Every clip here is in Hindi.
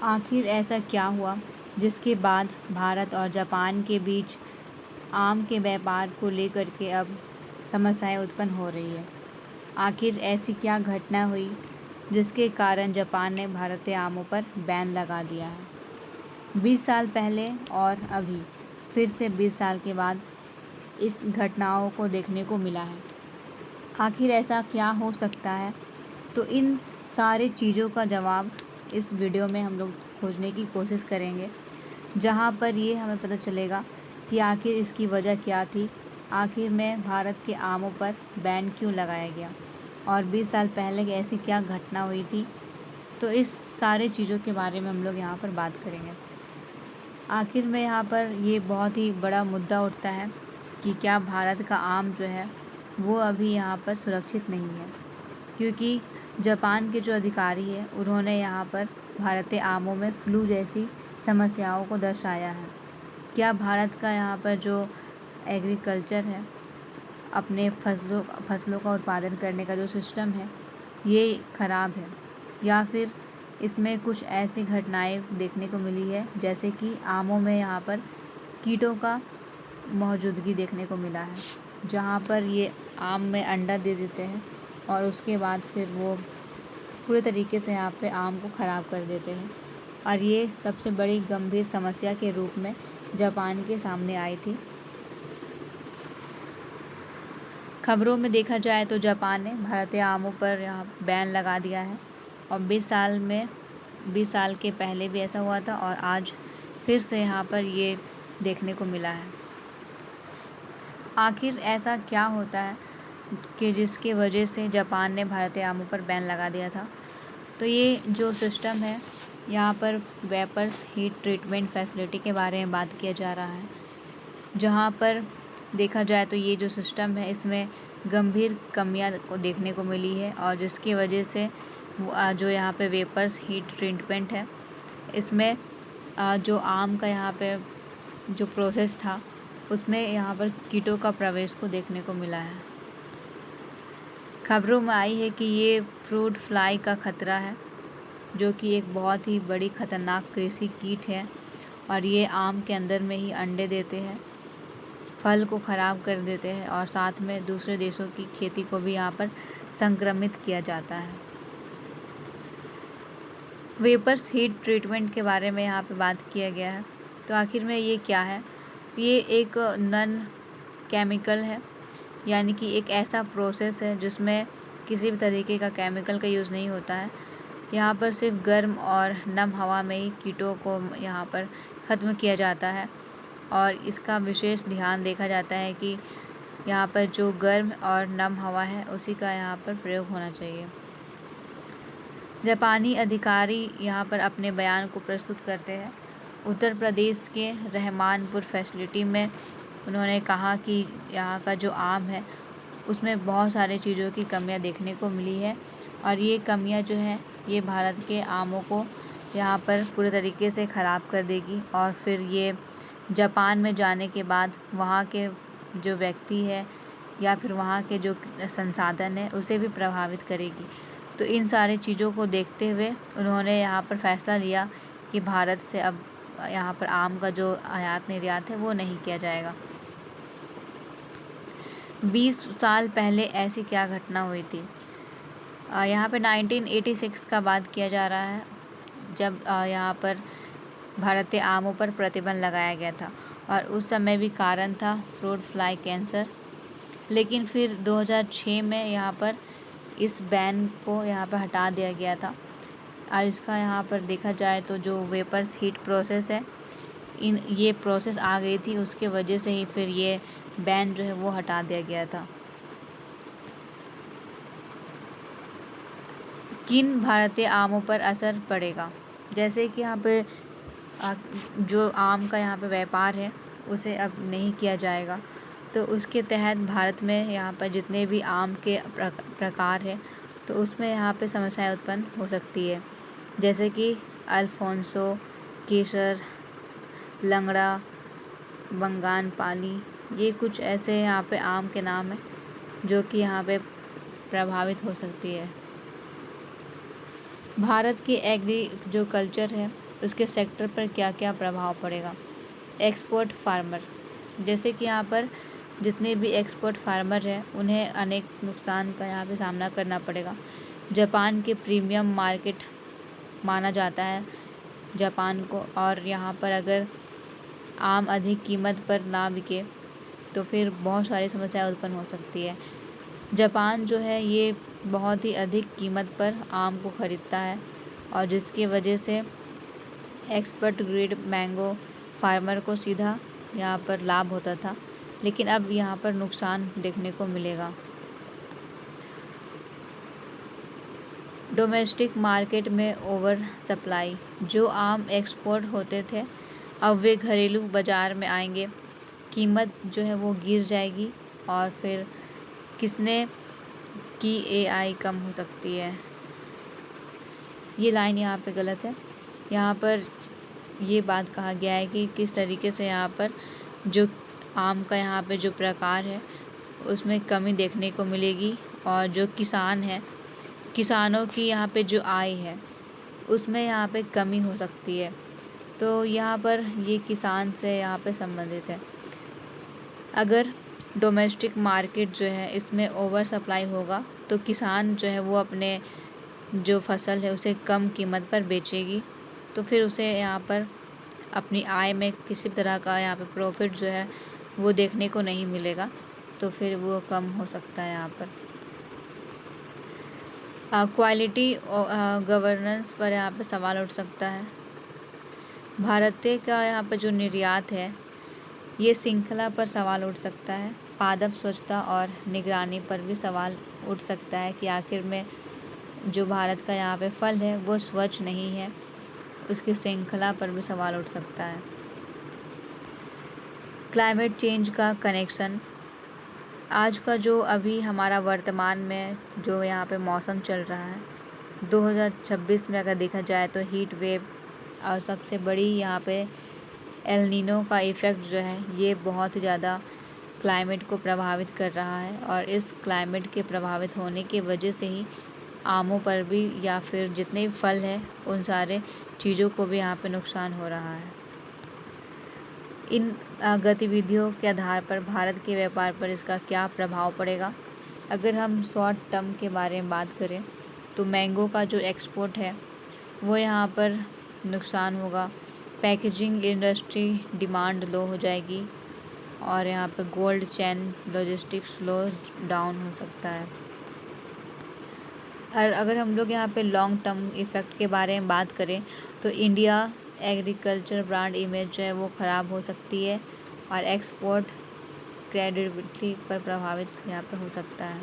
आखिर ऐसा क्या हुआ जिसके बाद भारत और जापान के बीच आम के व्यापार को लेकर के अब समस्याएं उत्पन्न हो रही है। आखिर ऐसी क्या घटना हुई जिसके कारण जापान ने भारतीय आमों पर बैन लगा दिया है। 20 साल पहले और अभी फिर से 20 साल के बाद इस घटनाओं को देखने को मिला है। आखिर ऐसा क्या हो सकता है, तो इन सारी चीज़ों का जवाब इस वीडियो में हम लोग खोजने की कोशिश करेंगे, जहाँ पर ये हमें पता चलेगा कि आखिर इसकी वजह क्या थी, आखिर में भारत के आमों पर बैन क्यों लगाया गया और 20 साल पहले ऐसी क्या घटना हुई थी। तो इस सारी चीज़ों के बारे में हम लोग यहाँ पर बात करेंगे। आखिर में यहाँ पर ये बहुत ही बड़ा मुद्दा उठता है कि क्या भारत का आम जो है वो अभी यहाँ पर सुरक्षित नहीं है, क्योंकि जापान के जो अधिकारी हैं उन्होंने यहाँ पर भारतीय आमों में फ्लू जैसी समस्याओं को दर्शाया है। क्या भारत का यहाँ पर जो एग्रीकल्चर है, अपने फसलों का उत्पादन करने का जो सिस्टम है ये ख़राब है, या फिर इसमें कुछ ऐसी घटनाएं देखने को मिली है जैसे कि आमों में यहाँ पर कीटों का मौजूदगी देखने को मिला है, जहाँ पर ये आम में अंडा दे देते हैं और उसके बाद फिर वो पूरे तरीके से यहाँ पे आम को ख़राब कर देते हैं। और ये सबसे बड़ी गंभीर समस्या के रूप में जापान के सामने आई थी। खबरों में देखा जाए तो जापान ने भारतीय आमों पर यहाँ बैन लगा दिया है और 20 साल के पहले भी ऐसा हुआ था और आज फिर से यहाँ पर ये देखने को मिला है। आखिर ऐसा क्या होता है कि जिसके वजह से जापान ने भारतीय आमों पर बैन लगा दिया था। तो ये जो सिस्टम है, यहाँ पर वेपर्स हीट ट्रीटमेंट फैसिलिटी के बारे में बात किया जा रहा है, जहाँ पर देखा जाए तो ये जो सिस्टम है इसमें गंभीर कमियां को देखने को मिली है और जिसकी वजह से जो यहाँ पे वेपर्स हीट ट्रीटमेंट है इसमें जो आम का यहाँ पे जो प्रोसेस था उसमें यहाँ पर कीटों का प्रवेश को देखने को मिला है। खबरों में आई है कि ये फ्रूट फ्लाई का खतरा है, जो कि एक बहुत ही बड़ी खतरनाक कृषि कीट है और ये आम के अंदर में ही अंडे देते हैं, फल को ख़राब कर देते हैं और साथ में दूसरे देशों की खेती को भी यहाँ पर संक्रमित किया जाता है। वेपर्स हीट ट्रीटमेंट के बारे में यहाँ पे बात किया गया है। तो आखिर में ये क्या है, ये एक नॉन केमिकल है, यानी कि एक ऐसा प्रोसेस है जिसमें किसी भी तरीके का केमिकल का यूज़ नहीं होता है। यहाँ पर सिर्फ गर्म और नम हवा में ही कीटों को यहाँ पर ख़त्म किया जाता है और इसका विशेष ध्यान देखा जाता है कि यहाँ पर जो गर्म और नम हवा है उसी का यहाँ पर प्रयोग होना चाहिए। जापानी अधिकारी यहाँ पर अपने बयान को प्रस्तुत करते हैं। उत्तर प्रदेश के रहमानपुर फैसिलिटी में उन्होंने कहा कि यहाँ का जो आम है उसमें बहुत सारी चीज़ों की कमियाँ देखने को मिली है और ये कमियाँ जो है ये भारत के आमों को यहाँ पर पूरे तरीके से ख़राब कर देगी और फिर ये जापान में जाने के बाद वहाँ के जो व्यक्ति है या फिर वहाँ के जो संसाधन है उसे भी प्रभावित करेगी। तो इन सारी चीज़ों को देखते हुए उन्होंने यहाँ पर फैसला लिया कि भारत से अब यहाँ पर आम का जो आयात निर्यात है वो नहीं किया जाएगा। 20 साल पहले ऐसी क्या घटना हुई थी। यहाँ पर 1986 का बात किया जा रहा है, जब यहाँ पर भारतीय आमों पर प्रतिबंध लगाया गया था और उस समय भी कारण था फ्रूट फ्लाई कैंसर। लेकिन फिर 2006 में यहाँ पर इस बैन को यहाँ पर हटा दिया गया था और इसका यहाँ पर देखा जाए तो जो वेपर्स हीट प्रोसेस है ये प्रोसेस आ गई थी, उसके वजह से ही फिर ये बैन जो है वो हटा दिया गया था। किन भारतीय आमों पर असर पड़ेगा, जैसे कि यहाँ पे जो आम का यहाँ पे व्यापार है उसे अब नहीं किया जाएगा, तो उसके तहत भारत में यहाँ पर जितने भी आम के प्रकार है तो उसमें यहाँ पे समस्याएं उत्पन्न हो सकती है, जैसे कि अल्फोंसो, केसर, लंगड़ा, बंगान पाली, ये कुछ ऐसे यहाँ पे आम के नाम हैं जो कि यहाँ पे प्रभावित हो सकती है। भारत की एग्री जो कल्चर है उसके सेक्टर पर क्या क्या प्रभाव पड़ेगा। एक्सपोर्ट फार्मर, जैसे कि यहाँ पर जितने भी एक्सपोर्ट फार्मर हैं उन्हें अनेक नुकसान का यहाँ पे सामना करना पड़ेगा। जापान के प्रीमियम मार्केट माना जाता है जापान को, और यहाँ पर अगर आम अधिक कीमत पर ना बिके तो फिर बहुत सारी समस्याएं उत्पन्न हो सकती है। जापान जो है ये बहुत ही अधिक कीमत पर आम को ख़रीदता है और जिसकी वजह से एक्सपर्ट ग्रेड मैंगो फार्मर को सीधा यहाँ पर लाभ होता था, लेकिन अब यहाँ पर नुकसान देखने को मिलेगा। डोमेस्टिक मार्केट में ओवर सप्लाई, जो आम एक्सपोर्ट होते थे अब वे घरेलू बाज़ार में आएंगे, कीमत जो है वो गिर जाएगी और फिर किसने की एआई कम हो सकती है। ये लाइन यहाँ पे गलत है, यहाँ पर ये बात कहा गया है कि किस तरीके से यहाँ पर जो आम का यहाँ पे जो प्रकार है उसमें कमी देखने को मिलेगी और जो किसान है, किसानों की यहाँ पे जो आय है उसमें यहाँ पे कमी हो सकती है। तो यहाँ पर ये किसान से यहाँ पे संबंधित है। अगर डोमेस्टिक मार्केट जो है इसमें ओवर सप्लाई होगा तो किसान जो है वो अपने जो फसल है उसे कम कीमत पर बेचेगी, तो फिर उसे यहाँ पर अपनी आय में किसी तरह का यहाँ पे प्रॉफिट जो है वो देखने को नहीं मिलेगा, तो फिर वो कम हो सकता है यहाँ पर। क्वालिटी गवर्नेंस पर यहाँ पे सवाल उठ सकता है। भारतीय का यहाँ पर जो निर्यात है ये श्रृंखला पर सवाल उठ सकता है। पादप स्वच्छता और निगरानी पर भी सवाल उठ सकता है कि आखिर में जो भारत का यहाँ पे फल है वो स्वच्छ नहीं है, उसकी श्रृंखला पर भी सवाल उठ सकता है। क्लाइमेट चेंज का कनेक्शन, आज का जो अभी हमारा वर्तमान में जो यहाँ पे मौसम चल रहा है 2026 में अगर देखा जाए तो हीट वेव और सबसे बड़ी यहाँ पे एल नीनो का इफ़ेक्ट जो है ये बहुत ज़्यादा क्लाइमेट को प्रभावित कर रहा है और इस क्लाइमेट के प्रभावित होने की वजह से ही आमों पर भी या फिर जितने भी फल हैं उन सारे चीज़ों को भी यहाँ पे नुकसान हो रहा है। इन गतिविधियों के आधार पर भारत के व्यापार पर इसका क्या प्रभाव पड़ेगा। अगर हम शॉर्ट टर्म के बारे में बात करें तो मैंगो का जो एक्सपोर्ट है वो यहाँ पर नुकसान होगा। पैकेजिंग इंडस्ट्री डिमांड लो हो जाएगी और यहाँ पर gold chain logistics slow down हो सकता है। और अगर हम लोग यहाँ पे लॉन्ग टर्म इफ़ेक्ट के बारे में बात करें तो इंडिया एग्रीकल्चर ब्रांड इमेज जो है वो ख़राब हो सकती है और एक्सपोर्ट क्रेडिबिलिटी पर प्रभावित यहाँ पर हो सकता है।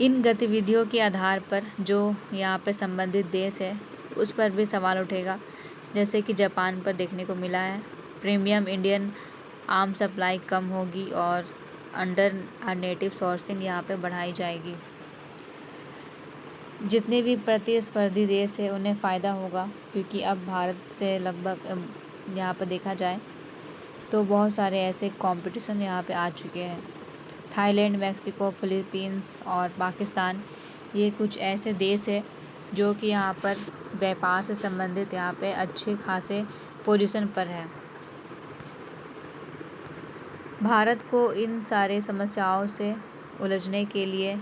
इन गतिविधियों के आधार पर जो यहाँ पे संबंधित देश है उस पर भी सवाल उठेगा, जैसे कि जापान पर देखने को मिला है। प्रीमियम इंडियन आम सप्लाई कम होगी और अंडर नेटिव सोर्सिंग यहाँ पे बढ़ाई जाएगी। जितने भी प्रतिस्पर्धी देश है उन्हें फ़ायदा होगा, क्योंकि अब भारत से लगभग यहाँ पर देखा जाए तो बहुत सारे ऐसे कंपटीशन यहाँ पे आ चुके हैं। थाईलैंड, मैक्सिको, फिलीपींस और पाकिस्तान ये कुछ ऐसे देश है जो कि यहाँ पर व्यापार से संबंधित यहाँ पे अच्छे खासे पोजीशन पर है। भारत को इन सारे समस्याओं से उलझने के लिए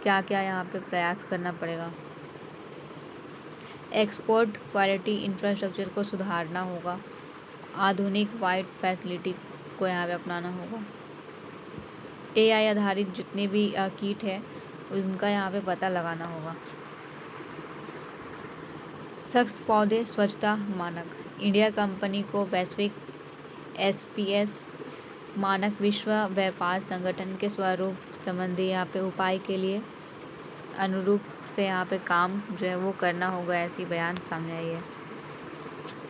क्या क्या यहाँ पे प्रयास करना पड़ेगा। एक्सपोर्ट क्वालिटी इंफ्रास्ट्रक्चर को सुधारना होगा, आधुनिक वाइड फैसिलिटी को यहाँ पे अपनाना होगा। एआई आधारित जितने भी कीट है उनका यहाँ पे पता लगाना होगा। सख्त पौधे स्वच्छता मानक, इंडिया कंपनी को वैश्विक एसपीएस मानक विश्व व्यापार संगठन के स्वरूप संबंधी यहाँ पे उपाय के लिए अनुरूप से यहाँ पे काम जो है वो करना होगा, ऐसी बयान सामने आई है।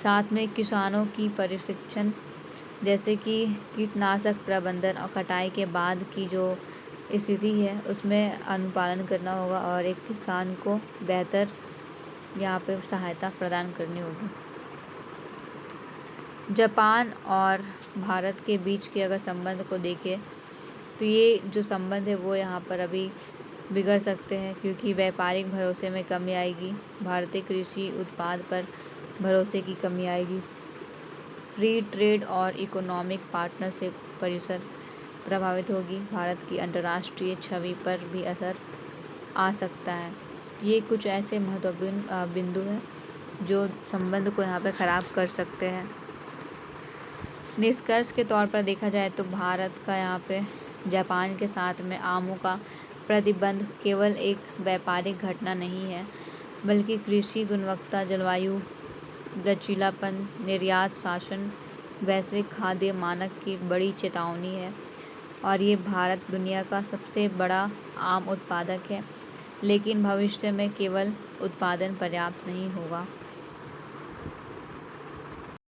साथ में किसानों की प्रशिक्षण, जैसे कि कीटनाशक प्रबंधन और कटाई के बाद की जो स्थिति है उसमें अनुपालन करना होगा और एक किसान को बेहतर यहाँ पे सहायता प्रदान करनी होगी। जापान और भारत के बीच के अगर संबंध को देखें तो ये जो संबंध है वो यहाँ पर अभी बिगड़ सकते हैं क्योंकि व्यापारिक भरोसे में कमी आएगी। भारतीय कृषि उत्पाद पर भरोसे की कमी आएगी। फ्री ट्रेड और इकोनॉमिक पार्टनरशिप परिसर प्रभावित होगी। भारत की अंतर्राष्ट्रीय छवि पर भी असर आ सकता है। ये कुछ ऐसे महत्वपूर्ण बिंदु हैं जो संबंध को यहाँ पर ख़राब कर सकते हैं। निष्कर्ष के तौर पर देखा जाए तो भारत का यहाँ पे जापान के साथ में आमों का प्रतिबंध केवल एक व्यापारिक घटना नहीं है, बल्कि कृषि गुणवत्ता, जलवायु लचीलापन, निर्यात शासन, वैश्विक खाद्य मानक की बड़ी चेतावनी है। और ये भारत दुनिया का सबसे बड़ा आम उत्पादक है, लेकिन भविष्य में केवल उत्पादन पर्याप्त नहीं होगा।